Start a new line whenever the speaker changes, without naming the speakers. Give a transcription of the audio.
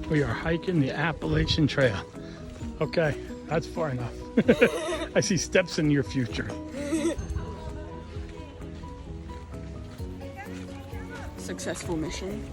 We are hiking the Appalachian Trail. Okay, that's far enough. I see steps in your future.
Successful mission.